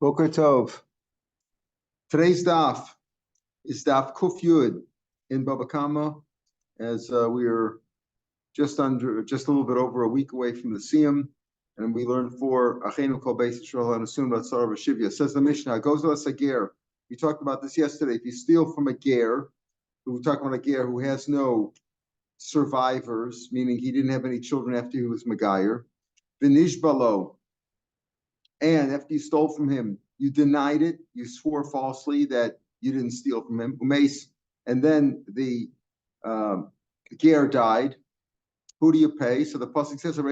Boker Tov. Today's daf is daf Kuf Yud in Baba Kama, as we are just a little bit over a week away from the Siyum, and we learned for Achenu Kol Beis Yisrael and Asun Ratzar V'Shivya. Says the Mishnah, goes to us a ger. We talked about this yesterday. If you steal from a ger, we're talking about a ger who has no survivors, meaning he didn't have any children after he was Megayer. V'nishbalo. And after you stole from him, you denied it, you swore falsely that you didn't steal from him, and then the ger died. Who do you pay? So the pasuk says, you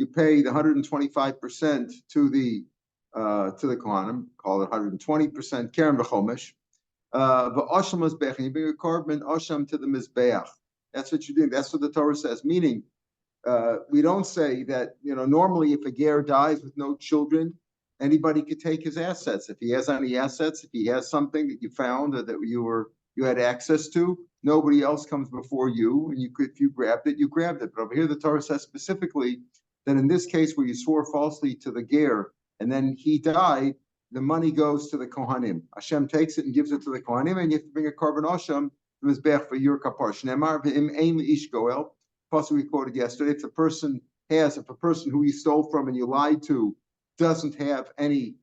pay the 125% to the kohanim, call it 120% keren v'chomesh. V'asham mizbeach, and you bring a korban asham to the mizbeach. That's what you're doing. That's what the Torah says. Meaning, we don't say that, normally if a ger dies with no children, anybody could take his assets. If he has any assets, if he has something that you found or that you had access to, nobody else comes before you, and if you grabbed it, you grabbed it. But over here, the Torah says specifically that in this case where you swore falsely to the ger and then he died, the money goes to the kohanim. Hashem takes it and gives it to the kohanim, and you have to bring a korban asham to mizbech for your kapar. Shneimar v'im ein ish goel. Plus, we quoted yesterday, if a person who you stole from and you lied to doesn't have any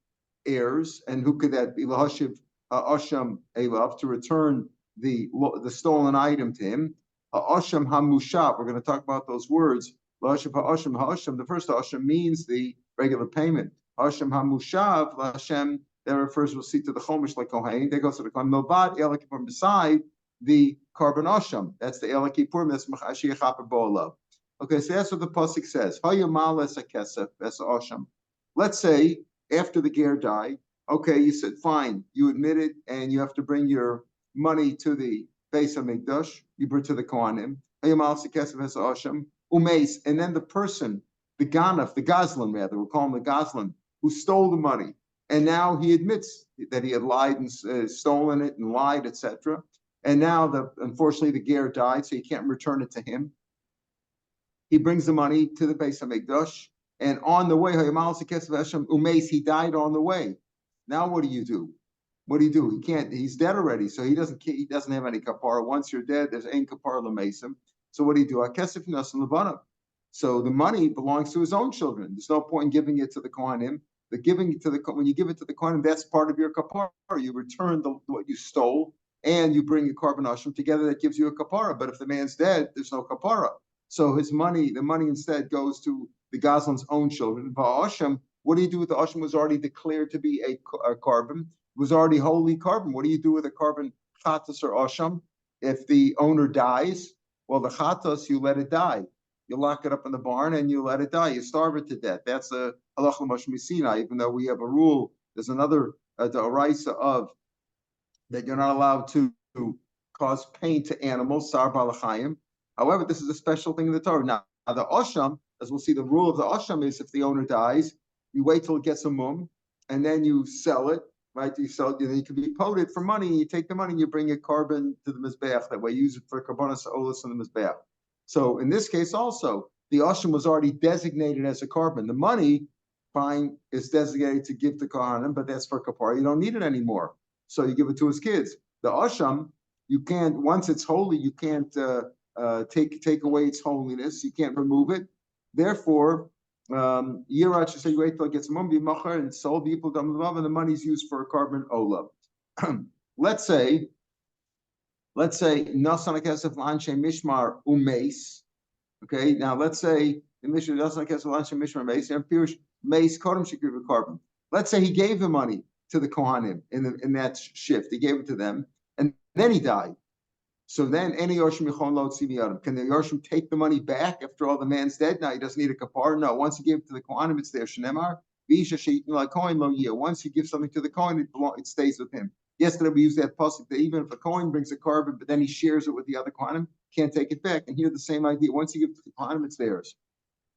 heirs, and who could that be? Lahashiv asham elav, to return the stolen item to him. Asham hamushav. We're going to talk about those words. Lahashiv ha'asham ha'asham. The first ha'asham means the regular payment. Asham hamushav lahashem. That refers, we'll see, to the chomesh like kohen. That goes to the kohen. Novad elik from beside the korban asham. That's the El Kippurim. That's Machashiyach HaPabola. Okay, so that's what the pasuk says. Hayamalas akesef es asham. Let's say after the ger died, okay, you said fine, you admitted, and you have to bring your money to the Beis Hamikdash. You bring to the kohanim. Hayamalas akesef es asham umeis, and then the person, the ganaf, the gazlan rather, we'll call him the gazlan, who stole the money, and now he admits that he had lied and stolen it and lied, etc. And now, unfortunately, the ger died, so you can't return it to him. He brings the money to the Beis Hamikdash, and on the way, he died on the way. Now, what do you do? What do you do? He can't. He's dead already, so he doesn't have any kapara. Once you're dead, there's ain't kapara l'mesim. So what do you do? Akesef nasan levanav. So the money belongs to his own children. There's no point in giving it to the kohanim. When you give it to the kohanim, that's part of your kapara. You return what you stole, and you bring a korban asham together, that gives you a kapara. But if the man's dead, there's no kapara. So the money instead goes to the gazlan's own children. Va'asham, what do you do with the asham? Was already declared to be a korban, was already holy korban. What do you do with a korban chatas or asham? If the owner dies, well, the chatas, you let it die. You lock it up in the barn and you let it die. You starve it to death. That's a halach l'moshe misina. Even though we have a rule, there's another the oraisa of that you're not allowed to cause pain to animals, sar balachayim. However, this is a special thing in the Torah. Now the asham, as we'll see, the rule of the asham is if the owner dies, you wait till it gets a mum, and then you sell it, right? You sell it, then you can be poted for money, and you take the money and you bring a korban to the mizbeach. That way, you use it for karbanos olas on the mizbeach. So in this case also, the asham was already designated as a korban. The money, fine, is designated to give to kohanim, but that's for kapara. You don't need it anymore. So you give it to his kids. The asham, you can't, once it's holy, you can't take away its holiness. You can't remove it. Therefore, Yirach should say you wait till it gets mumbi machar and sold the people and the money is used for a korban olah. Let's say nasan akesef lanshe mishmar umeis. Okay, now let's say the mishnah nasan akesef lanshe mishmar meis and pirush meis kodem shekriv korban. Let's say he gave the money to the kohanim in that shift. He gave it to them, and then he died. So then, any yorshim yichon lo tziviyadam. Can the yorshim take the money back after all the man's dead? Now he doesn't need a kapar. No, once he gave it to the kohanim, it's there. Shneimar v'isha sheitnu la'kohen lo yeh. Once you give something to the kohen, it stays with him. Yesterday we used that pasuk that even if a kohen brings a korban, but then he shares it with the other kohanim, can't take it back. And here the same idea. Once you give it to the kohanim, it's theirs.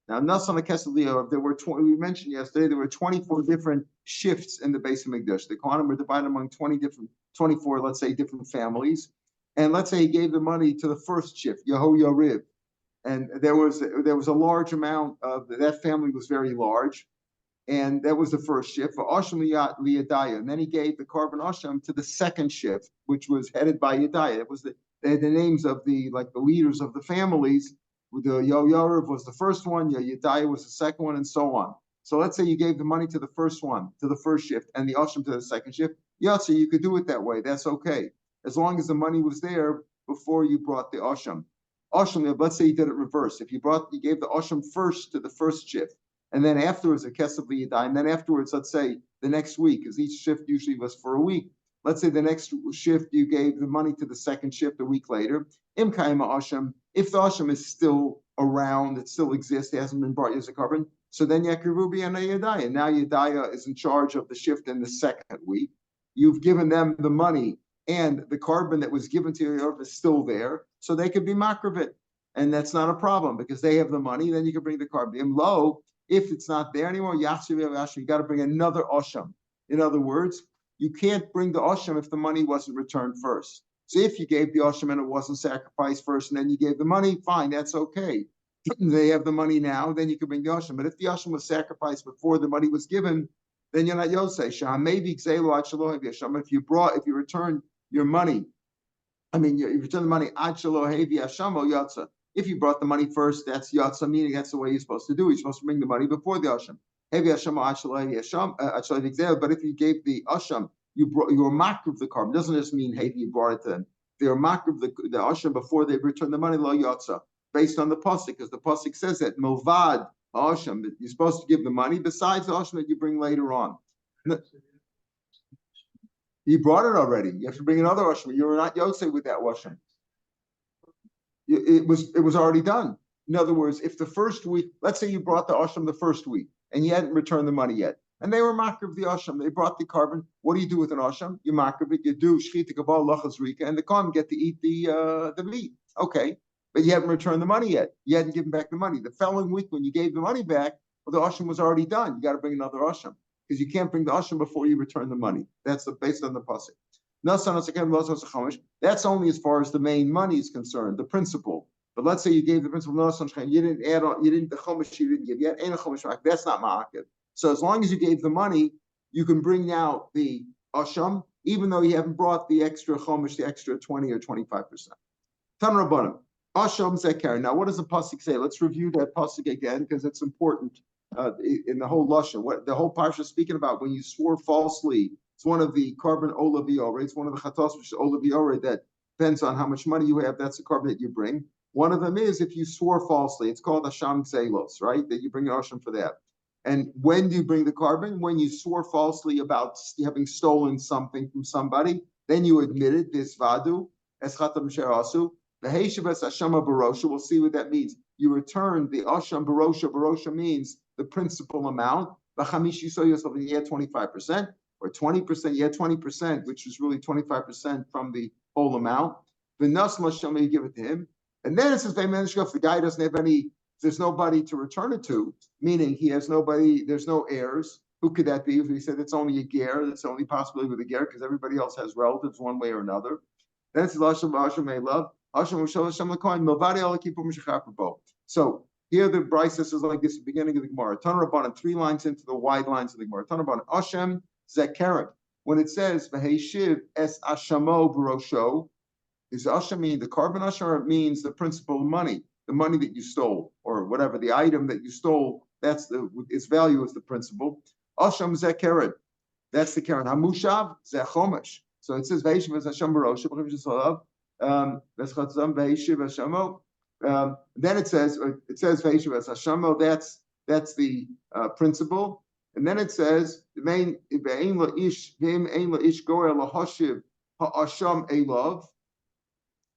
Now, nasan akesef li'or, there were 20. We mentioned yesterday there were 24 different shifts in the Beis Hamikdash. The kohanim were divided among 24, let's say, different families. And let's say he gave the money to the first shift, Yeho Yariv, and there was a large amount of that family was very large, and that was the first shift for Asham Liyadaya, and then he gave the carbon Asham to the second shift, which was headed by Yadaya. It was they had the names of the leaders of the families. The Yoyarav was the first one, Yadaya was the second one, and so on. So let's say you gave the money to the first one, to the first shift, and the Asham to the second shift. So you could do it that way. That's okay, as long as the money was there before you brought the Asham. Asham, let's say you did it reverse. If you gave the Asham first to the first shift, and then afterwards a Kesef Liyadai, and then afterwards, let's say the next week, because each shift usually was for a week. Let's say the next shift you gave the money to the second shift a week later. Im Kaima Asham, if the Asham is still around, it still exists, it hasn't been brought as a carbon, so then Yakirubi and Yadaya. Now Yadaya is in charge of the shift in the second week. You've given them the money, and the carbon that was given to you is still there, so they could be makravit, and that's not a problem because they have the money. Then you can bring the carbon. Low, if it's not there anymore, you got to bring another Asham. In other words, you can't bring the Asham if the money wasn't returned first. So if you gave the Asham and it wasn't sacrificed first, and then you gave the money, fine, that's okay. They have the money now, then you can bring the Asham. But if the Asham was sacrificed before the money was given, then you're not Yosei. Shah, maybe if you return your money, you return the money ad shelo hevi hashamo yatsa. If you brought the money first, that's yatsa, meaning that's the way you're supposed to do. You're supposed to bring the money before the asham. Hevi hashamo ad shelo hevi hasham. But if you gave the asham, you were makr of the carbon. Doesn't just mean hevi, you brought it to them. They were makr of the asham before they returned the money lo yatsa, based on the pasuk, because the pasuk says that milvad asham, you're supposed to give the money besides the asham that you bring later on. You brought it already. You have to bring another Asham. You were not Yosei with that Asham. It was already done. In other words, if the first week, let's say you brought the Asham the first week and you hadn't returned the money yet, and they were makar of the Asham, they brought the carbon. What do you do with an Asham? You makar of it. You do shchita kabal lachas rika, and the carbon get to eat the meat. Okay, but you haven't returned the money yet. You hadn't given back the money. The following week, when you gave the money back, well, the Asham was already done. You got to bring another Asham, because you can't bring the asham before you return the money. That's based on the pasuk. That's only as far as the main money is concerned, the principal. But let's say you gave the principal, you didn't add on, the chomesh you didn't give yet. That's not ma'akev. So as long as you gave the money, you can bring now the asham, even though you haven't brought the extra chomesh, the extra 20 or 25%. Tan Rabbanim, asham zekar. Now, what does the pasuk say? Let's review that pasuk again because it's important. In the whole lashon, what the whole parsha is speaking about, when you swore falsely, it's one of the carbon olaviore. It's one of the chatos which is olaviore that depends on how much money you have. That's the carbon that you bring. One of them is if you swore falsely. It's called asham zelos, right? That you bring an asham for that. And when do you bring the carbon? When you swore falsely about having stolen something from somebody, then you admitted this vadu es chatam sherasu. The heishav es ashama barosha. We'll see what that means. You return the asham barosha. Barosha means the principal amount. You had 25%, or 20%, you had 20%, which is really 25% from the whole amount. The nasma you give it to him. And then it says, if the guy doesn't have any, there's nobody to return it to, meaning he has nobody, there's no heirs. Who could that be? If he said it's only a ger, that's the only possibility with a ger, because everybody else has relatives one way or another. Then it says, so here the Bryce is like this, the beginning of the Gemara. Tanarabanan, 3 lines into the wide lines of the Gemara. Tanarabanan, Ashem Zekeret. When it says V'heishiv es Ashamo Barosho, is Ashem mean the carbon Ashem, or it means the principal money, the money that you stole, or whatever, the item that you stole, that's its value is the principal. Ashem Zekeret, that's the Karen. Hamushav Zechomesh. So it says V'heishiv es Asham Barosho, V'heishiv es Ashamo. Then it says Veishav as Hashamo, that's the principle, and then it says the main ish goer lahashiv ha'asham elav.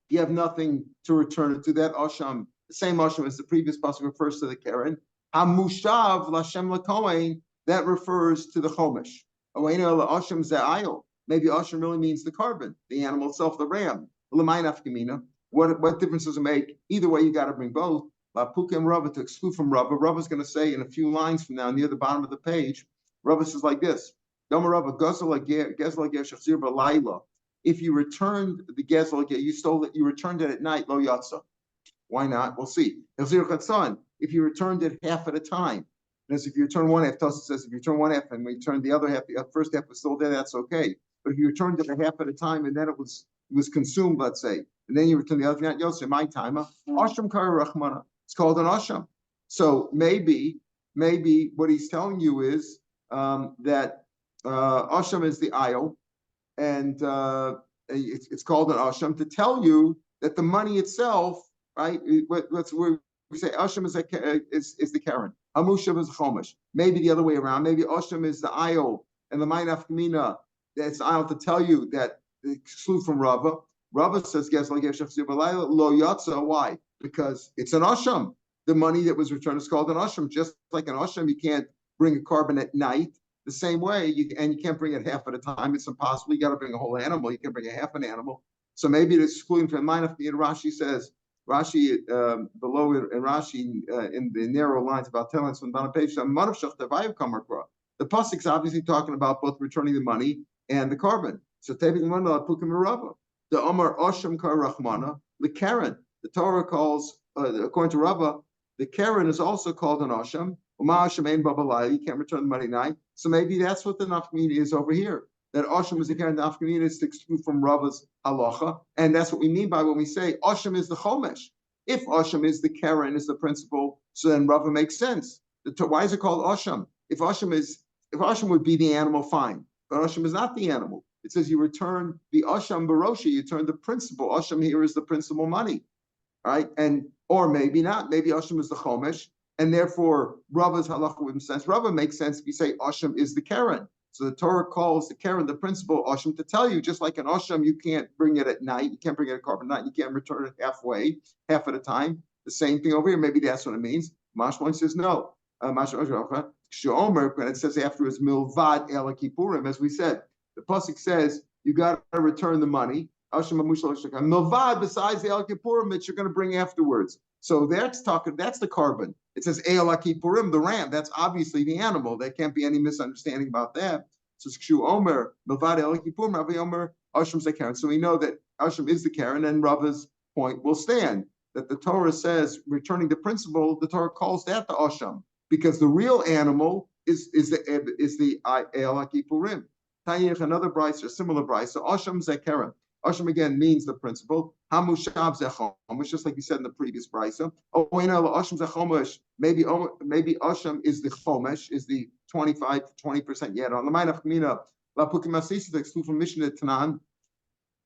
You have nothing to return it to that asham. The same asham as the previous passage refers to the Karen. Hamushav lashem lakohen, that refers to the chomesh. Oena la'asham ze'ayil. Maybe asham really means the carbon, the animal itself, the ram. L'mayin afkamina. What difference does it make? Either way, you got to bring both. Pukim Rava, to exclude from Rava. Rava's going to say in a few lines from now, near the bottom of the page, Rava says like this: if you returned the gezel, you stole it, you returned it at night, lo yatsa. Why not? We'll see. If you returned it half at a time, And as if you return one half, Tosa says if you return one half and we turn the other half, the first half was still there, that's okay. But if you returned it a half at a time and then it was consumed, let's say, and then you return the other half, you'll say my time, Asham Kara Rahmana. It's called an Asham. So maybe what he's telling you is that Asham is the aisle, and it's called an Asham to tell you that the money itself, right? We say Asham is the Karen. Hamushav is Chomish. Maybe the other way around. Maybe Asham is the aisle, and the Ma'inaf Kamina, that's the aisle to tell you that exclude from Rava. Rava says, guess like lo yatsa. Why? Because it's an Asham. The money that was returned is called an Asham. Just like an Asham, you can't bring a carbon at night. The same way, you can't bring it half at a time. It's impossible. You got to bring a whole animal. You can bring a half an animal. So maybe it's excluding from Ma'inaf Kamina. Rashi says, below in Rashi, in the narrow lines about 10 lines from the bottom page, the pasuk is obviously talking about both returning the money and the carbon. So the Omar Asham Kar Rachmana, the Karen. The Torah calls, according to Rava, the Karen is also called an Asham. You can't return the money night. So maybe that's what the nafkamina is over here. That Asham is the Karen, the nafkamina is to exclude from Rava's halacha, and that's what we mean by when we say Asham is the Chomesh. If Asham is the Karen, is the principle, so then Rava makes sense. Why is it called Asham? If Asham would be the animal, fine. But Asham is not the animal. It says you return the Asham Baroshi, you turn the principal. Asham here is the principal money. Right? Or maybe not. Maybe Asham is the Chomesh, and therefore Rava's halacha wouldn't make sense. Rava makes sense if you say Asham is the Karen. So the Torah calls the Karen, the principal Asham, to tell you, just like an Asham, you can't bring it at night, you can't bring it at carbon night, you can't return it halfway, half at a time. The same thing over here. Maybe that's what it means. Mashmalon says no. Shomer, when it says afterwards, Milvad El Kippurim, as we said, the pasuk says you got to return the money. Milvad, besides the El Kippurim that you're going to bring afterwards. So that's the carbon. It says El Kippurim, the ram. That's obviously the animal. There can't be any misunderstanding about that. So Kshu Omer, Milvad El Kippurim, Ravi Omer, Asham Karen. So we know that Asham is the Karen, and Rava's point will stand. That the Torah says returning the principle, the Torah calls that the Asham, because the real animal is the El Kippurim. Tanyich, another brisa, a similar brisa. So Asham Zekeren. Asham again means the principle. Hamushav Zechomish, just like you said in the previous brisa. Asham Zechomish. Maybe Asham is the Chomesh, is the 20% yet. On the Ma'inaf Kamina, La Pukimasisa, the exclude from Mishnah Tanan.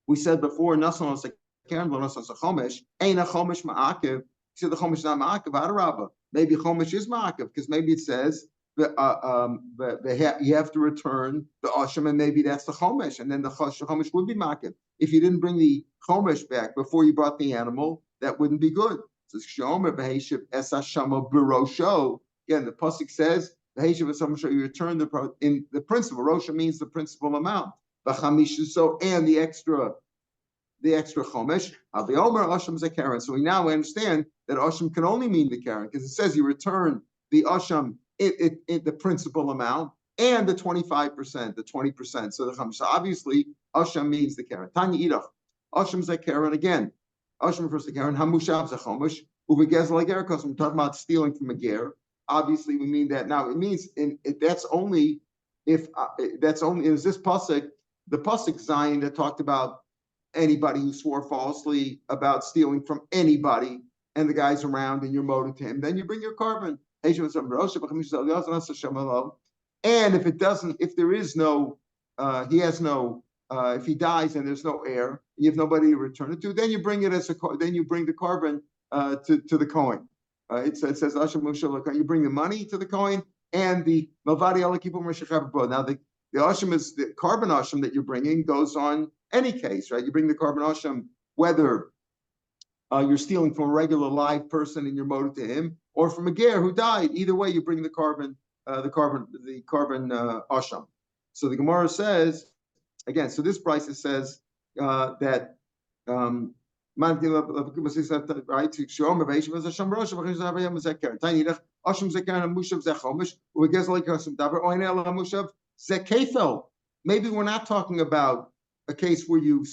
We said before, Nasan Zekeren, Nasan Zechomish, ain't a Chomesh Ma'akiv. You said the Chomesh is not Ma'akiv, Adarabba. Maybe Chomesh is Ma'akiv, because maybe it says you have to return the Asham, and maybe that's the Chomesh, and then the Chomesh would be Ma'akiv. If you didn't bring the Chomesh back before you brought the animal, that wouldn't be good. So Shomer Beheshiv Esashama Birosho. Again, the pasuk says Beheshiv Esashama, you return the principal. Rosha means the principal amount. So and the extra Chomesh. The Omer Asham Zekeren. So we now understand that Asham can only mean the Karen, because it says you return the Asham the principal amount and the 25%, the 20%. So the Chomesh. So obviously Asham means the Karen. Tanya Idach. Asham Zekeren again. Asham refers to Karen. Hamushav Zechomesh. Uvegez Lager, because we're talking about stealing from a ger. Obviously we mean that now. It means that's only if is this pasuk, the pasuk Zion that talked about anybody who swore falsely about stealing from anybody, and the guy's around and you're motive to him, then you bring your carbon. And if it doesn't, if there is no, he has no, if he dies and there's no heir, you have nobody to return it to, then you bring it then you bring the carbon to the coin. It says you bring the money to the coin and the Malvadi Alakipum. Now the Asham is the carbon Asham that you're bringing goes on any case, right? You bring the carbon Asham whether you're stealing from a regular live person and you're motive to him, or from a ger who died. Either way, you bring the carbon asham. So the Gemara says again. So this brisa says that right. Maybe we're not talking about a case where you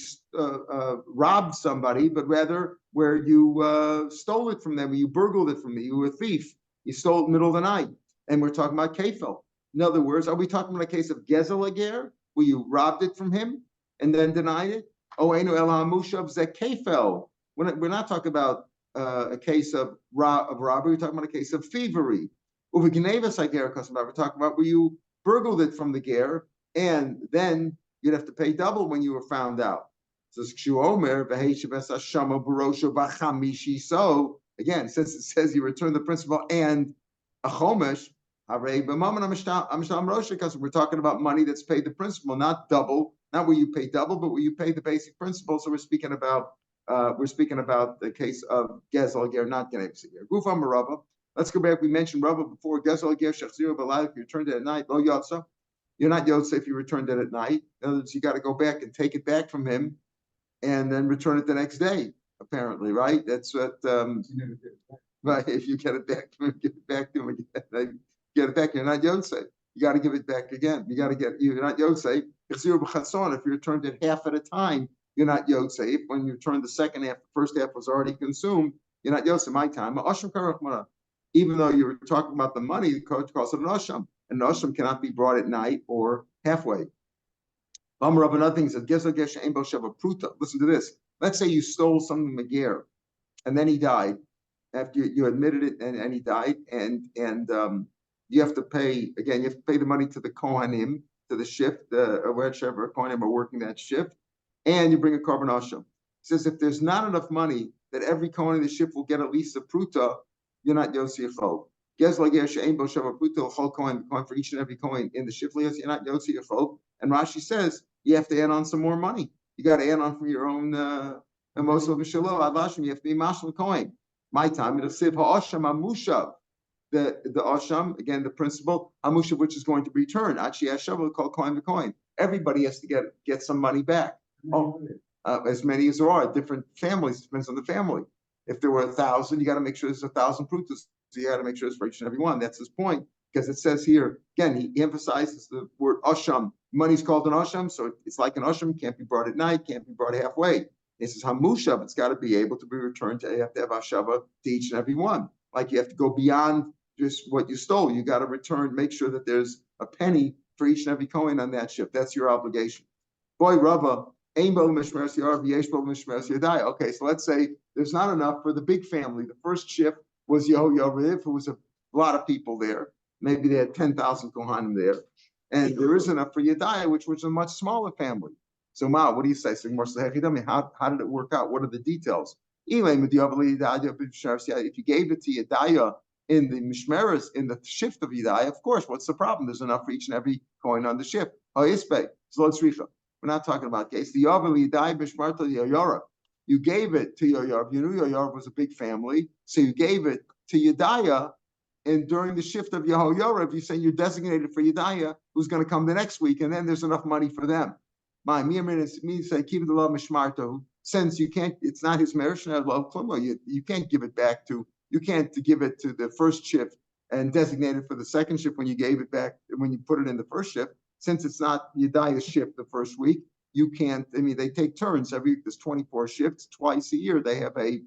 robbed somebody, but rather where you stole it from them, you burgled it from them, you were a thief, you stole it in the middle of the night. And we're talking about kefil. In other words, are we talking about a case of gezel ager, where you robbed it from him and then denied it? Oh, enu el hamushav ze kefil. We're not talking about a case of robbery. We're talking about a case of thievery. We're talking about where you burgled it from the ger, and then you'd have to pay double when you were found out. So again, since it says you return the principal and a chomesh, because we're talking about money that's paid the principal, not double, not where you pay double, but where you pay the basic principal. So we're speaking about the case of gezel ger, not genevus ger. Gufam Rava. Let's go back. We mentioned Rava before. Gezel ger shachziru b'layla. If you returned it at night, lo yotza. You're not yotza if you returned it at night. In other words, you got to go back and take it back from him, and then return it the next day. Apparently, right? That's what. Right. If you get it back to him, give it back to him again. Get it back. You're not yotze. You got to give it back again. You're not yotze. If you returned it half at a time, you're not yotze. When you returned the second half, the first half was already consumed. You're not yotze. My time. Even though you were talking about the money, the coach calls it an asham. An asham cannot be brought at night or halfway. Another thing is that listen to this. Let's say you stole something from Meger, and then he died. After you admitted it, and he died, and you have to pay again. You have to pay the money to the kohanim, to the shift, or whichever kohanim are working that shift, and you bring a korban asham. It says if there's not enough money that every kohen in the shift will get at least a pruta, you're not yotzi yachol. Kohen for each and every kohen in the shift, you're not yotzi yachol. And Rashi says you have to add on some more money. You got to add on from your own emosel v'shelo adlashim. You have to be mashal kohen. My time it'll say ha'asham amushav. The asham, again, the principal amushav, which is going to be returned. Actually, asham will call coin to coin. Everybody has to get some money back. As many as there are, different families, depends on the family. If there were 1,000, you got to make sure there's 1,000 prutas. So you got to make sure it's for each and every one. That's his point, because it says here again, he emphasizes the word asham. Money's called an asham, so it's like an asham. Can't be brought at night, can't be brought halfway. It says hamushav. It's got to be able to be returned. You have to have hashava to each and every one. Like you have to go beyond just what you stole. You got to return. Make sure that there's a penny for each and every coin on that ship. That's your obligation. Boy, Rava. Okay, so let's say there's not enough for the big family. The first shift was Yehoyariv, who was a lot of people there. Maybe they had 10,000 Kohanim there. And there is enough for Yedaiah, which was a much smaller family. So, Ma, what do you say? So, how did it work out? What are the details? If you gave it to Yedaiah in the Mishmeres, in the shift of Yedaiah, of course, what's the problem? There's enough for each and every coin on the ship. So let's read. We're not talking about case. The you gave it to Yoyarv. You knew Yoyarv was a big family, so you gave it to Yedaiah. And during the shift of Yehoyarv, you say you're designated for Yedaiah, who's going to come the next week, and then there's enough money for them. My me say keep the law mishmarto. Since you can't, it's not his marriage. You can't give it back to. You can't give it to the first shift and designate it for the second shift when you gave it back when you put it in the first shift. Since it's not Yedaiah's shift the first week, you can't. I mean, they take turns every. There's 24 shifts twice a year. They have a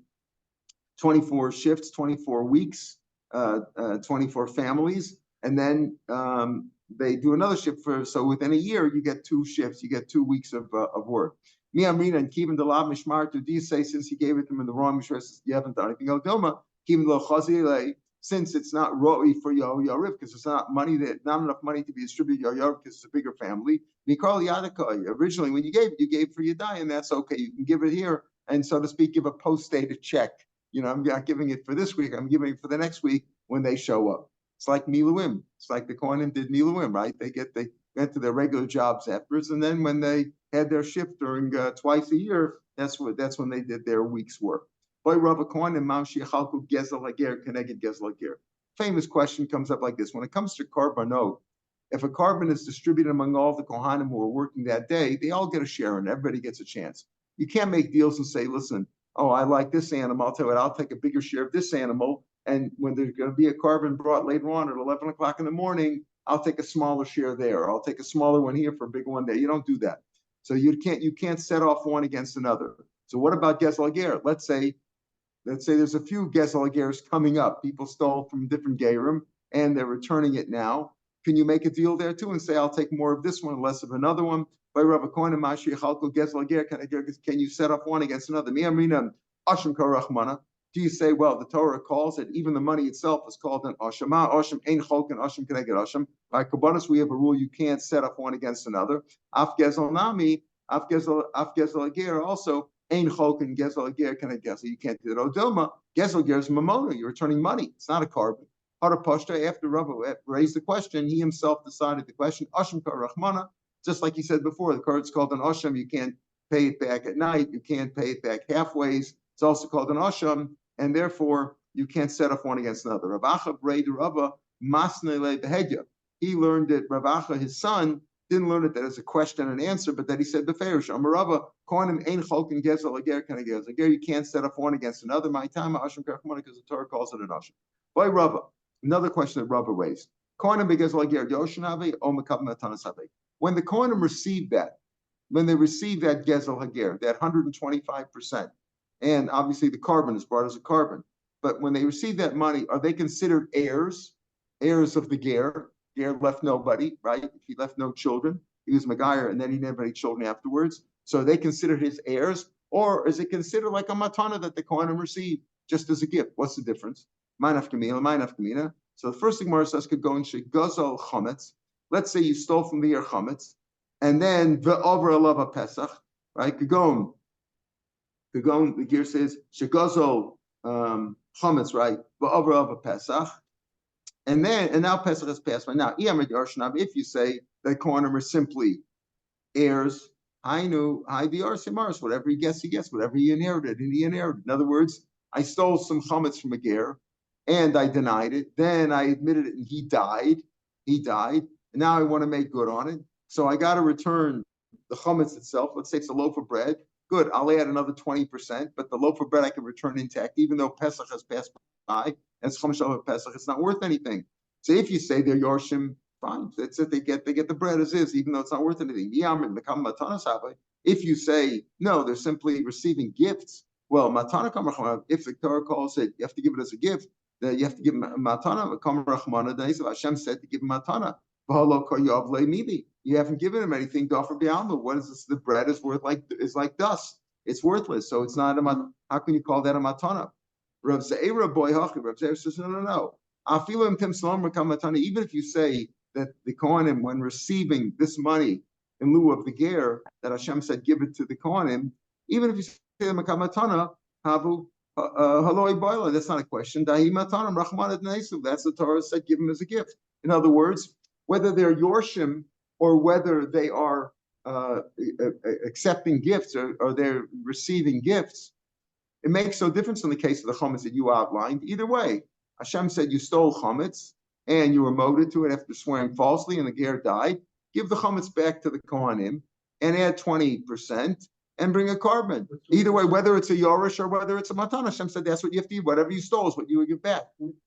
24 shifts, 24 weeks, 24 families, and then they do another shift for. So within a year, you get 2 shifts. You get 2 weeks of work. Me Amrina and Kivin the Lav Mishmar. Do you say since he gave it to him in the wrong Mishmar, you haven't done anything? Dilma Kivin lo Chazile. Since it's not roi for Yehoyariv, because it's not enough money to be distributed Yehoyariv because it's a bigger family. Mikol Yadakai. Originally, when you gave for Yedaiah, and that's okay. You can give it here, and so to speak, give a post-dated check. You know, I'm not giving it for this week. I'm giving it for the next week when they show up. It's like Miluim. It's like the Kohanim did Miluim, right? They went to their regular jobs afterwards, and then when they had their shift during twice a year, that's when they did their week's work. Famous question comes up like this. When it comes to korbanot, if a korban is distributed among all the Kohanim who are working that day, they all get a share and everybody gets a chance. You can't make deals and say, listen, oh, I like this animal. I'll tell you what, I'll take a bigger share of this animal. And when there's going to be a korban brought later on at 11 o'clock in the morning, I'll take a smaller share there. I'll take a smaller one here for a big one there. You don't do that. So you can't set off one against another. So what about Gezel Ger? Let's say there's a few Gezel Gers coming up. People stole from different Gerim, and they're returning it now. Can you make a deal there too and say, I'll take more of this one, less of another one? Can you set up one against another? Do you say, well, the Torah calls it, even the money itself is called an asham. Asham ain't cholk and asham can I get asham. By Kabbanis, we have a rule you can't set up one against another. Af gezel nami, af gezel ager also ain't cholk and gezel ager can I gezel. You can't do that. Odilma, gezel ager is mamona. You're returning money. It's not a carbon. Pashta, after Rav raised the question, he himself decided the question. Asham karachmana, just like he said before, the card's called an asham. You can't pay it back at night. You can't pay it back halfways. It's also called an asham, and therefore you can't set up one against another. Rav Acha Brei Rava Masnele Behedya. He learned it. Rav Acha, his son, didn't learn it that as a question and answer, but that he said beferish. Amarava kohanim ein cholkin gezel ager can I gezel ager. You can't set up one against another. My time asham karachmana because the Torah calls it an asham. By Rava. Another question that Rabba raised. When the Kohanim received that, when they received that Gezel Hager, that 125%, and obviously the carbon is brought as a carbon, but when they receive that money, are they considered heirs of the Ger? Ger left nobody, right? He left no children. He was Megayer, and then he never had any children afterwards. So are they considered his heirs? Or is it considered like a matana that the Kohanim received just as a gift? What's the difference? So the first thing Gemara says could go in shegazal chametz. Let's say you stole from the year chametz, and then over alava pesach, right? Kagon. The gear says shegazal chametz, right? Over alava pesach, and now pesach is passed by. Now if you say that Kohanim are simply heirs, I knew the arsimaris, whatever he gets, whatever he inherited, and he inherited. In other words, I stole some chametz from a ger, and I denied it. Then I admitted it, and he died. And now I want to make good on it. So I got to return the chametz itself. Let's say it's a loaf of bread. Good. I'll add another 20%, but the loaf of bread I can return intact, even though Pesach has passed by. And it's chametz of Pesach. It's not worth anything. So if you say they're yorshim, fine. That's it. They get the bread as is, even though it's not worth anything. If you say no, they're simply receiving gifts. Well, matana kamar, if the Torah calls it, you have to give it as a gift. That you have to give him matana. Hashem said to give him matana. You haven't given him anything. What is this? The bread is like dust. It's worthless. So it's not a matana. How can you call that a matana? Rav Zeira says no. Even if you say that the Kohanim, when receiving this money in lieu of the ger, that Hashem said give it to the Kohanim, even if you say the matana, havu. That's not a question. That's the Torah said, give him as a gift. In other words, whether they're yorshim or whether they are accepting gifts or they're receiving gifts, it makes no difference in the case of the chametz that you outlined. Either way, Hashem said you stole chametz and you were moted to it after swearing falsely, and the ger died. Give the chametz back to the Kohanim and add 20%. And bring a carbon. Either way, whether it's a yorish or whether it's a matana, Hashem said that's what you have to eat. Whatever you stole is what you would give back. It's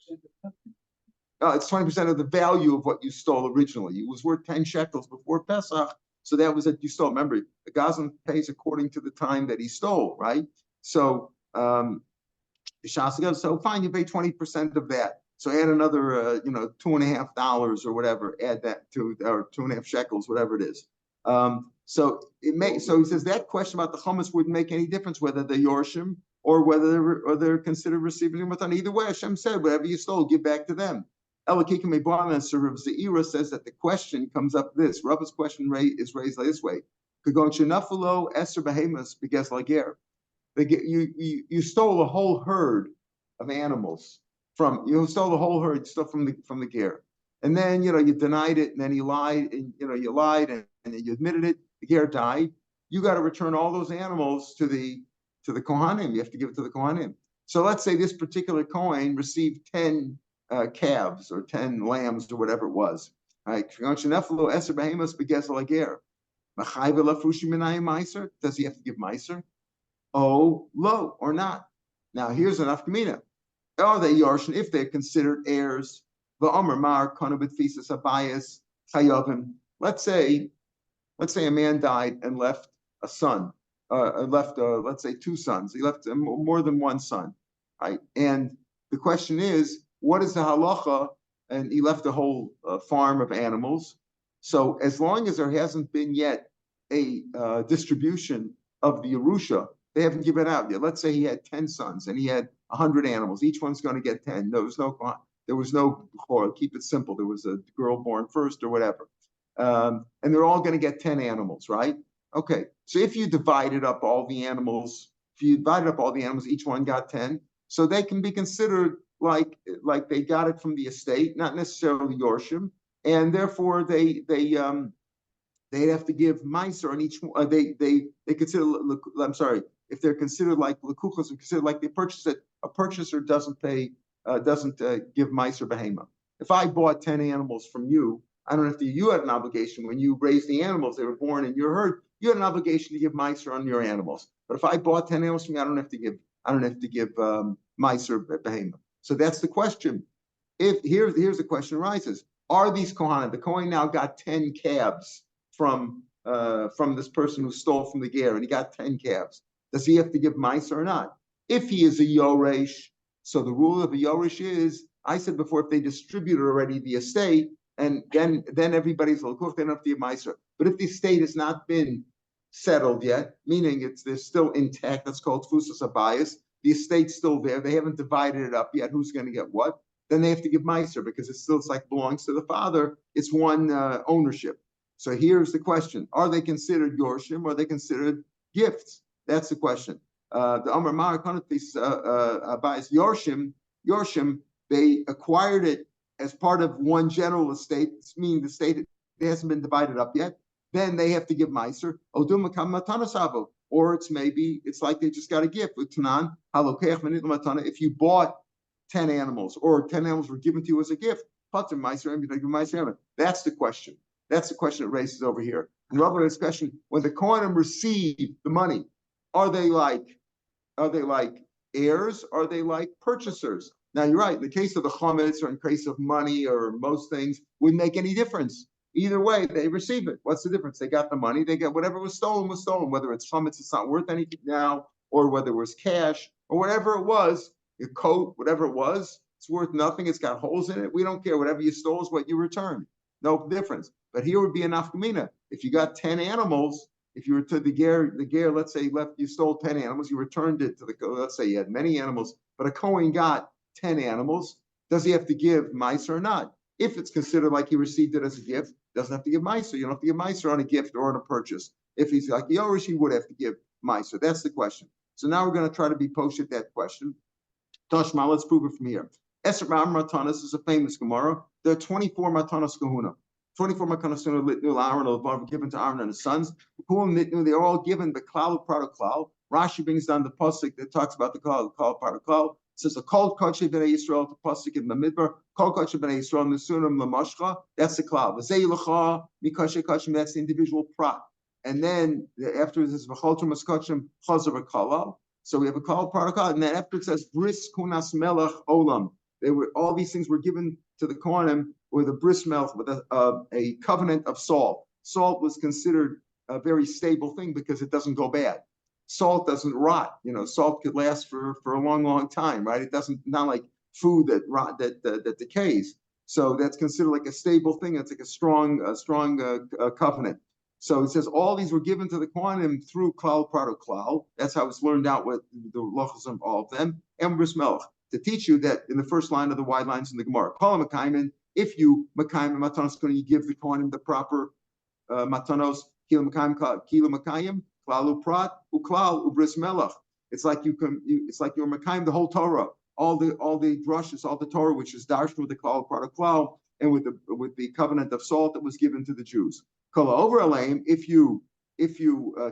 20% of the value of what you stole originally. It was worth 10 shekels before Pesach, so that was it. You stole. Remember, the Gazan pays according to the time that he stole, right? So, so fine, you pay 20% of that. So add another, $2.50 or whatever. Add that to, or 2.5 shekels, whatever it is. So he says that question about the chametz wouldn't make any difference whether they're yorshim or whether they're considered receiving matan. Either way, Hashem said, whatever you stole, give back to them. Elokika me'banan. So Rav Zeira says that the question comes up this. Rabba's question is raised this way: Kagon shenafulo eser behemas beges lager. You stole a whole herd of animals from the ger, and then you denied it, and then you lied, and you lied, and you admitted it. The ger died. You got to return all those animals to the Kohanim. You have to give it to the Kohanim. So let's say this particular Kohen received 10 calves or 10 lambs or whatever it was. Right? Does he have to give meiser? Oh, lo, or not? Now here's an afkamina. Are they yarshin if they're considered heirs? Let's say a man died and left a son, let's say 2 sons. He left more than one son, right? And the question is, what is the halacha and he left a whole farm of animals. So as long as there hasn't been yet a distribution of the Yerusha, they haven't given out yet. Let's say he had 10 sons and he had 100 animals. Each one's going to get 10. There was no, keep it simple. There was a girl born first or whatever. And they're all going to get 10 animals, right? Okay. So if you divided up all the animals, each one got 10. So they can be considered like they got it from the estate, not necessarily Yorshim, and therefore they'd have to give meiser on each one. They consider. I'm sorry, if they're considered like lekuchos, and considered like they purchased it. A purchaser doesn't give meiser behema. If I bought 10 animals from you, I don't have to. You had an obligation when you raised the animals; they were born in your herd. You had an obligation to give meiser on your animals. But if I bought 10 animals from you, I don't have to give meiser behema. So that's the question. Here's the question arises: are these kohanim? The kohen now got 10 calves from this person who stole from the ger, and he got 10 calves. Does he have to give meiser or not? If he is a yoresh, so the rule of a yoresh is, I said before, if they distributed already the estate, and then everybody's l'kuch, they don't have to give meiser. But if the estate has not been settled yet, meaning they're still intact, that's called tfusas habayis, the estate's still there, they haven't divided it up yet, who's going to get what? Then they have to give meiser because it's like belongs to the father. It's one ownership. So here's the question: are they considered yorshim or are they considered gifts? That's the question. The Amar Marakonat piece buys yorshim. They acquired it as part of one general estate, meaning the estate hasn't been divided up yet. Then they have to give meiser. Or it's like they just got a gift with Tanan. If you bought 10 animals, or 10 animals were given to you as a gift, that's the question. That's the question it raises over here. And Rabbi, this question: when the kohanim receive the money, are they like heirs? Are they like purchasers? Now you're right. In the case of the chametz, or in case of money, or most things, wouldn't make any difference. Either way, they receive it. What's the difference? They got the money. They got whatever was stolen. Whether it's chametz, it's not worth anything now, or whether it was cash, or whatever it was, your coat, whatever it was, it's worth nothing. It's got holes in it. We don't care. Whatever you stole is what you returned. No difference. But here would be an nafkamina. If you got 10 animals, if you were to the ger, let's say you stole 10 animals, you returned it to let's say you had many animals, but a kohen got 10 animals, does he have to give meiser or not? If it's considered like he received it as a gift, doesn't have to give meiser. You don't have to give meiser on a gift or on a purchase. If he's like Yorish, he would have to give meiser. That's the question. So now we're going to try to be posh at that question. Tashma, let's prove it from here. Eser Matanas is a famous Gemara. There are 24 Matanas Kahuna. 24 Matanas Kahuna given to Aaron and his sons. They're all given the klal product klal. Rashi brings down the pasuk that talks about the klal product klal. It says the kol kodshe b'nei Yisrael, the pasuk in the midbar, kol kodshe b'nei Yisrael nesunim lamashcha. That's the klal. V'zei lecha mikoshe kodshem. That's the individual prat. And then after this v'chol tumas kodshem chazer v'kalal. So we have a klal product klal, and then after it says bris kunas melech olam. All these things were given to the kohanim with a bris melech, with a covenant of salt. Salt was considered a very stable thing because it doesn't go bad. Salt doesn't rot. Salt could last for a long, long time, right? It doesn't, not like food that decays. So that's considered like a stable thing. It's like a strong covenant. So it says all these were given to the kohanim through klal product klal. That's how it's learned out with the lachos of all of them. And bris melech, to teach you that in the first line of the wide lines in the Gemara, kol makayim, if you makayim matanos, you give the kohanim the proper matanos, kilo makayim, klalu prat, uklal ubris melech. It's like you're makayim the whole Torah, all the drushes, all the Torah, which is darshan with the klal product klal, and with the covenant of salt that was given to the Jews. Kol over alaim, if you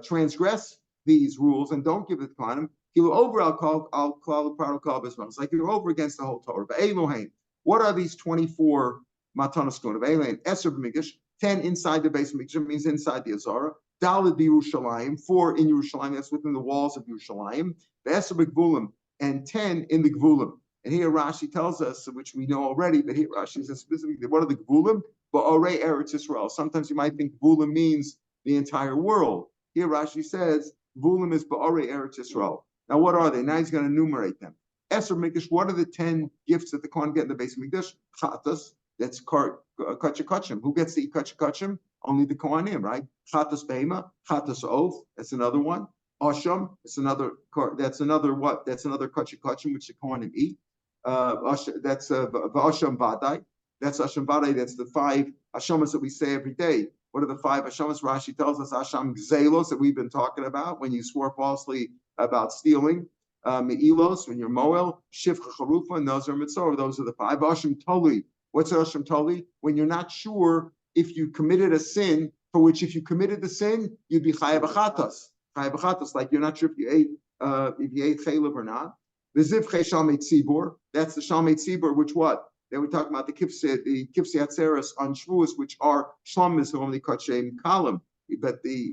transgress these rules and don't give it to kohanim, kilo over al klal product klal bismel. It's like you're over against the whole Torah. But Elohim, what are these 24 matanos kohanim? Elohim, eser b'mikdash, 10 inside the base of Mikdash, means inside the Azara. Daled b'Yerushalayim, 4 in Yerushalayim, that's within the walls of Yerushalayim. V'eser b'gvulim, and 10 in the gvulim. And here Rashi tells us, which we know already, but here Rashi says specifically, what are the gvulim? Ba'orei Eretz Yisrael. Sometimes you might think gvulim means the entire world. Here Rashi says gvulim is ba'orei Eretz Yisrael. Now what are they? Now he's going to enumerate them. Eser Mikdash, what are the 10 gifts that the kohen get in the base of Mikdash? Chatas, That's kachim. Who gets to eat kachim? Only the Kohanim, right? Chatas behema, chatas oaf. That's another one. Asham. That's another what? That's another kachim which the Kohanim eat. That's v'asham vadai. That's asham vadai. That's the 5 ashamas that we say every day. What are the 5 ashamas? Rashi tells us asham gzelos that we've been talking about when you swore falsely about stealing. Me'ilos, when you're moel, shivcha charufa, nazar mitzor. Those are the 5. Asham tali. What's asham tali? When you're not sure if you committed a sin for which, if you committed the sin, you'd be chayav achatas. Chayav achatas, like you're not sure if you ate chaylev or not. The zivchei shalmei tzibur. That's the shalmei tzibur, which what? Then we're talking about the kipsi atzeres on Shavuos, which are shlamim only kachem kalam. But this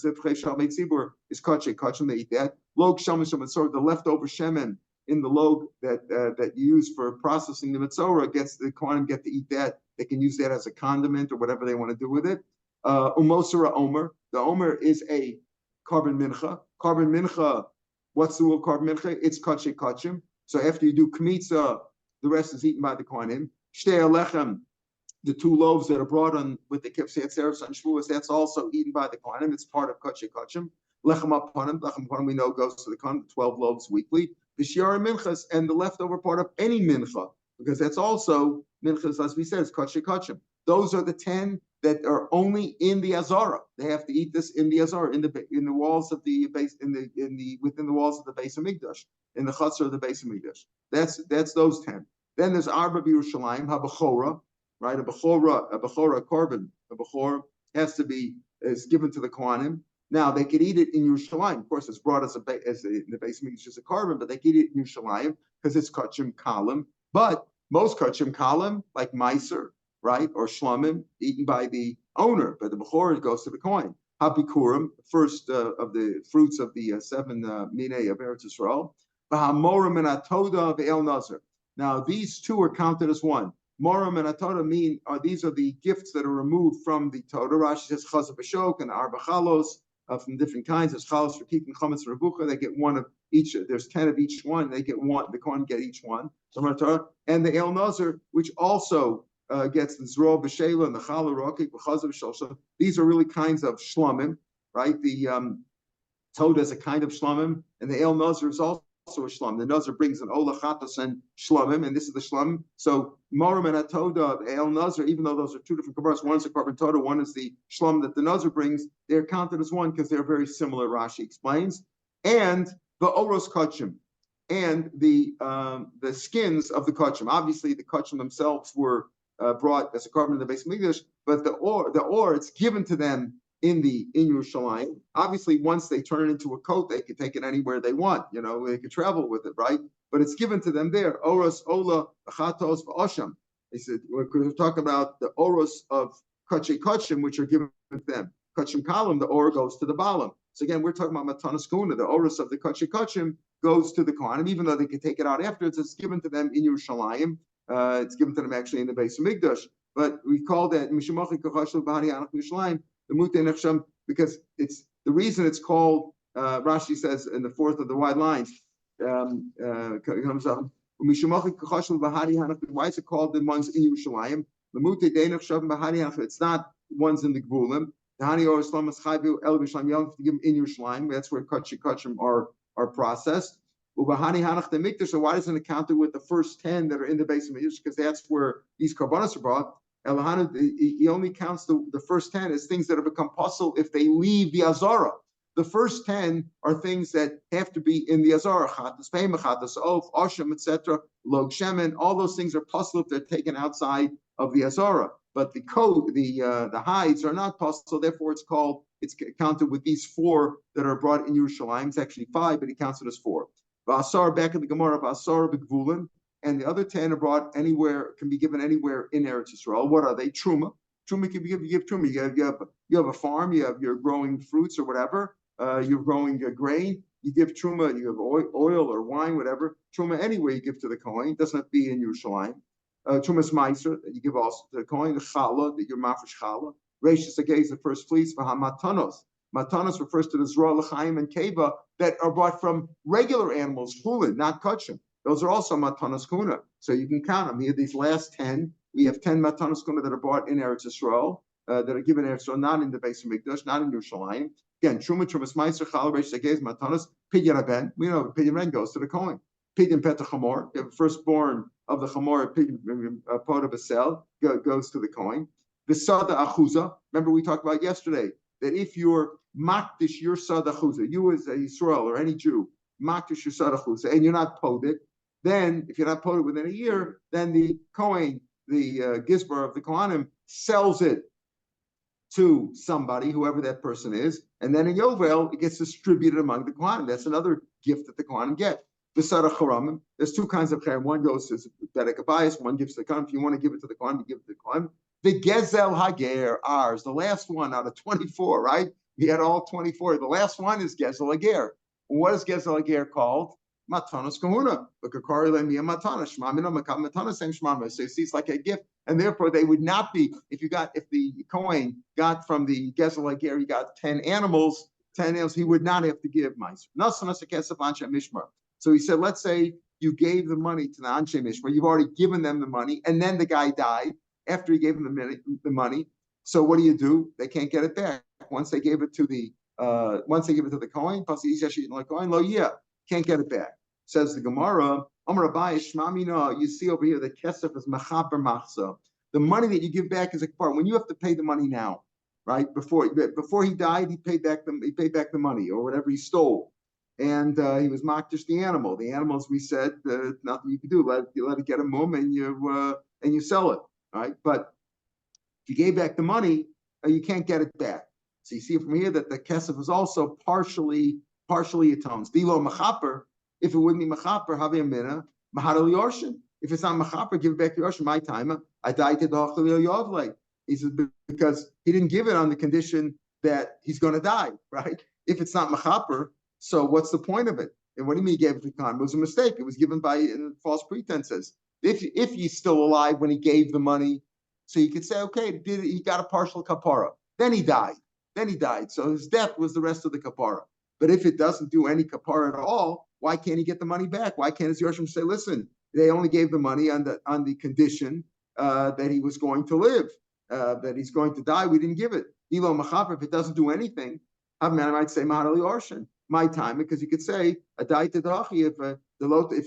zivchei shalmei tzibur is kachem. They eat that. Log shalmei shamatzor, the leftover shemen in the log that you use for processing the mitzorah, the Kohanim get to eat that. They can use that as a condiment or whatever they want to do with it. Umosara omer. The omer is a carbon mincha. Carbon mincha. What's the word carbon mincha? It's kachim. So after you do kmitza, the rest is eaten by the Kohanim. Shtei alechem, the 2 loaves that are brought on with the kipsei atzeres on Shavuos, that's also eaten by the Kohanim. It's part of kachim. Lechem aponim, we know goes to the Kohanim, 12 loaves weekly. The shiur minchas, and the leftover part of any mincha, because that's also minchas, as we said, is kachim. Those are the 10 that are only in the azara. They have to eat this in the azara, in the walls of the base, within the walls of the Beis Hamikdash, in the chutzner of the Beis Hamikdash. That's those 10. Then there's arba b'Yerushalayim habachora, right? A bachora korban, a bachor has to be is given to the Kohanim. Now they could eat it in Yerushalayim. Of course, it's brought as in the Beis Hamikdash as a korban, but they could eat it in Yerushalayim because it's kachim kalim. But most kachim kalim, like meiser, right, or shlamim, eaten by the owner, but the bechor goes to the Kohen. Habikurim, first of the fruits of the 7 minei of Eretz Yisrael. V'hamorim and atoda ve'el nazar. Now these 2 are counted as one. Morim and atoda these are the gifts that are removed from the Torah. Rashi says chazah b'shok and arba chalos from different kinds. There's chalos for keeping chametz rebucha. They get one of each. There's 10 of each one. They get one. The Kohen get each one. And the el nazar, which also gets the zroa b'shela and the chala rokik b'chazah b'shosha. These are really kinds of shlamim, right? The Toda is a kind of shlamim, and the el nazar is also a shlam. The nazar brings an ola chatas and shlamim, and this is the shlamim. So morim and atoda, the el nazar, even though those are 2 different kabaras, one is the carbon toda, one is the shlam that the nazar brings, they're counted as one because they're very similar. Rashi explains, and the oros kachim, and the skins of the kachim. Obviously, the kachim themselves were brought as a carbon in the Beis Hamikdash, but the ore, it's given to them in Yerushalayim. Obviously, once they turn it into a coat, they can take it anywhere they want. They can travel with it, right? But it's given to them there. Oros, ola, achatos, v'osham. They said we're talking about the oros of kachim, which are given to them. Kachim kalim, the ore goes to the balam. So again, we're talking about matanas kuna. The oros of the kachim goes to the Kohanim, even though they can take it out afterwards. It's given to them in Yerushalayim. It's given to them actually in the Beis Hamikdash, but we call that Mishumachi Kachashel Bahari Anach Yerushalayim the Mutei Nechsham because it's the reason it's called. Rashi says in the 4th of the wide lines. Mishumachi Kachashel Bahari Anach. Why is it called the ones in Yerushalayim? The Mutei Nechsham Bahari Anach. It's not ones in the Gvulim. The Hani or Islam Chaybu El Yerushalayim. You have to give them in Yerushalayim. That's where kachim are processed. So why doesn't it count it with the first 10 that are in the Beis Hamikdash? Because that's where these karbanos are brought. He only counts the first 10 as things that have become puzzle if they leave the azara. The first 10 are things that have to be in the azara. Chatas peim, chatas oaf, osham, etc. Log shemen. All those things are puzzle if they're taken outside of the azara. But the coat, the hides are not puzzle. Therefore, it's counted with these 4 that are brought in Yerushalayim. It's actually 5, but he counts it as 4. V'asar, back in the Gemara, v'asar b'gvulin, and the other 10 are brought anywhere, can be given anywhere in Eretz Yisrael. What are they? Truma. Truma can be given. You give truma. You have a farm. You're growing fruits or whatever. You're growing grain. You give truma. You have oil or wine, whatever. Truma anywhere you give to the Kohen. It doesn't have to be in Yerushalayim. Truma's meiser that you give also to the Kohen. The challah that you're mafresh challah. Reishis Agay is the first fleece. V'hamatanos. Matanos refers to the Zroa, L'chaim, and Keva that are brought from regular animals, chulin, not kachim. those are also matanas kuna. So you can count them. Here, these last 10, we have 10 matanas kuna that are bought in Eretz Yisrael, that are given in Eretz Yisrael, not in the Beis Hamikdash, not in Yerushalayim. Again, Trumas Meiser Chal Reish Segez Matanas Pidyon Aben. We know Pidyon Ben goes to the Kohen. Pidyon Petach Chamor, the firstborn of the Chamor, part of a cell, goes to the Kohen. The Sada Achuza. Remember we talked about yesterday that if you're Makdish your Sada Achuza, you as a Yisrael or any Jew, Makdish your Sada Achuza, and you're not Podik, then if you're not Podik within a year, then the Kohen, the Gizbar of the Kohanim, sells it to somebody, whoever that person is, and then in Yovel, it gets distributed among the Kohanim. That's another gift that the Kohanim get. The Sada Charamim, there's two kinds of Charam. One goes to Bedek Abayis, one gives to the Kohanim. If you want to give it to the Kohanim, you give it to the Kohanim. The Gezel Hager, ours, the last one out of 24, right? We had all 24. The last one is Gezel Hager. What is Gezel Hager called? Matanos Kahuna. Look at Kari Mia Matanas. Shmamina Makam Matanas, same Shmama. So you see, it's like a gift. And therefore, they would not be, if the Kohen got from the Gezel Hager, he got 10 animals, he would not have to give mice. So he said, let's say you gave the money to the Anshe Mishmar, you've already given them the money, and then the guy died after he gave them the money. So what do? They can't get it back. Once they gave it to the Kohen, can't get it back. Says the Gemara, you see over here the kesef is machaper machsa. The money that you give back is a part. When you have to pay the money now, right? Before he died, he paid back the money or whatever he stole. And he was makdish the animal. The animals, we said, nothing you can do. Let it get a mum and you sell it, right? But if you gave back the money, you can't get it back. So you see from here that the kesef is also partially atones. Dilo machaper. If it wouldn't be machaper, havi amina mahadal yorshin. If it's not machaper, give it back to yorshin. My time, I died to the. He says because he didn't give it on the condition that he's going to die, right? If it's not machaper, so what's the point of it? And what do you mean he gave it to Khan? It was a mistake. It was given by false pretenses. If he's still alive when he gave the money, so you could say, okay, he got a partial kapara. Then he died. So his death was the rest of the kapara. But if it doesn't do any kapara at all, why can't he get the money back? Why can't his Yorshim say, listen, they only gave the money on the condition that he was going to live, that he's going to die. We didn't give it. Elo machaper, if it doesn't do anything, I might say mahadal yorshin. My time, because you could say a daita dachi if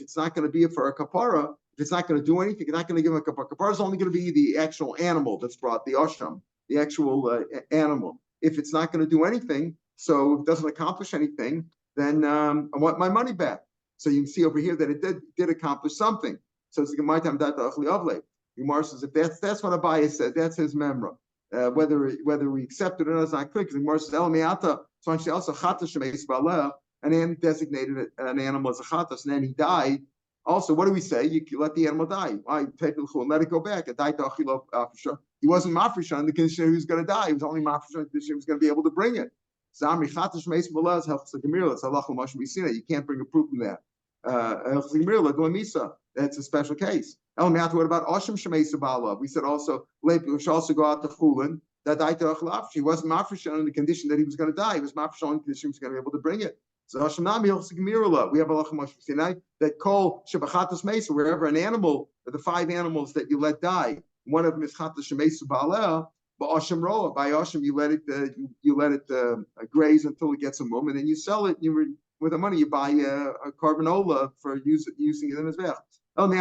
it's not going to be for a kapara, if it's not going to do anything, you're not going to give him a kapara. Kapara is only going to be the actual animal that's brought, the osham, the actual animal. If it's not going to do anything, so if it doesn't accomplish anything, then I want my money back. So you can see over here that it did accomplish something. So it's my time daita achli avle. Gemara says if that's what Abaye said, that's his memra. Whether we accept it or not is not clear because the Gemara says elamiata. So actually also chatas shemeis ba'aleh, and then designated an animal as a chatas, and then he died. Also, what do we say? You let the animal die. Why take the chul, let it go back? He wasn't mafresh on the condition he was going to die. He was only mafresh on the condition he was going to be able to bring it. Zamri chatas shemeis ba'aleh is helps the gemir. It's halachah mashma misina. You can't bring a proof from that. That's a special case. What about Oshim Shemeis Ba'alav? We said also, we should also go out to Chulin, that she wasn't mafresh on the condition that he was going to die. He was mafresh on the condition he was going to be able to bring it. So Oshim Nami Hilchik we have a Lacham Oshim Sinai that call Shabachatas Mesa, wherever an animal, the 5 animals that you let die, one of them is Chatas Shemeis Ba'alav, but Oshim Roa, by Oshim, you let it graze until it gets a mum, and then you sell it, with the money, you buy a carbanola for using it in his veil. Okay,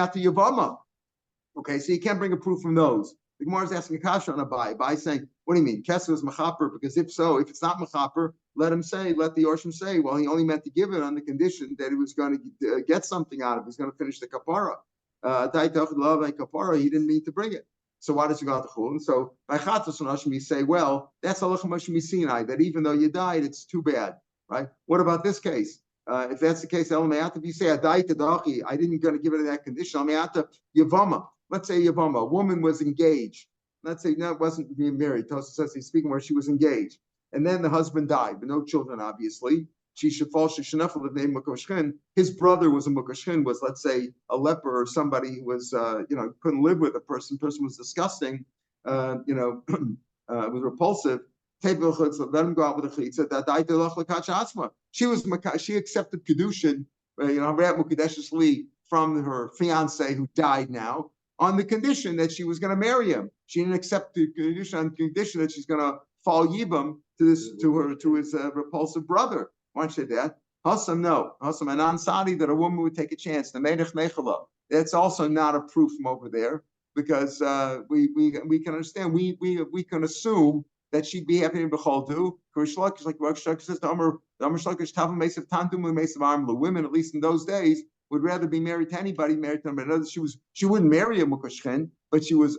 so you can't bring a proof from those. The Gemara is asking a kasha on a by saying, what do you mean? Kesser is machaper, because if it's not machaper, let the Yorshim say, well, he only meant to give it on the condition that he was going to get something out of it. He's going to finish the kapara. Kapara, he didn't mean to bring it. So why does he go out to chulin? So by chatas and Hashim, you say, well, that's halachah Moshe Sinai, that even though you died, it's too bad. Right? What about this case? If that's the case, if you say I didn't going to give it in that condition. Yavama. Let's say Yavama, a woman was engaged. Let's say no, it wasn't being married. Tosa says he's speaking where she was engaged, and then the husband died, but no children, obviously. She should fall. She should not the name Mukoshkin. His brother was a Mukoshkin, was let's say a leper or somebody who was couldn't live with a person. Person was disgusting. Was repulsive. Let him go out with a chitza. She accepted kedushin, from her fiance who died now, on the condition that she was going to marry him. She didn't accept the condition on condition that she's going to fall yibam to his repulsive brother. Why don't you say that? Hassam, no. Hassam, an ansari that a woman would take a chance. The Melech Nechala. That's also not a proof from over there, because we can understand. We can assume that she'd be happy in Becholdu. Like Rav Shapiro says, the women, at least in those days, would rather be married to anybody, married to him. She wouldn't marry a Mukashchen, but she was.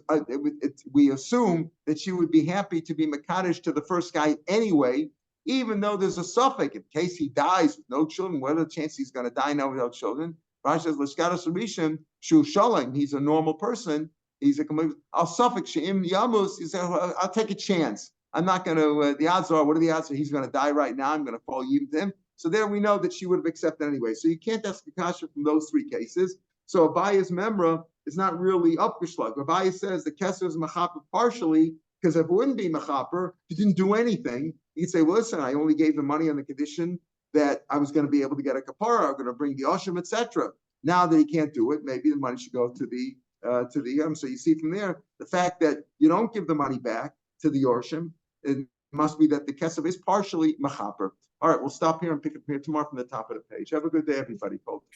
We assume that she would be happy to be Makadosh to the first guy anyway, even though there's a suffix in case he dies with no children. What are the chances he's going to die now without children? Rashi says, "L'shkados Rishon Shu Shalom." He's a normal person. He's a I'll suffix Sheim Yamus. He said, "I'll take a chance. I'm not going to. The odds are, what are the odds? He's going to die right now. I'm going to fall yim to him." So there we know that she would have accepted anyway. So you can't ask a kasha from those three cases. So Abaya's memra is not really up Geshlag. Abaya says the kesser is machaper partially, because if it wouldn't be machaper, if you didn't do anything, you could say, well, listen, I only gave the money on the condition that I was going to be able to get a kapara, I'm going to bring the osham, etc. Now that he can't do it, maybe the money should go to the So you see from there, the fact that you don't give the money back to the osham, it must be that the kesef is partially machaper. All right, we'll stop here and pick up here tomorrow from the top of the page. Have a good day, everybody, folks.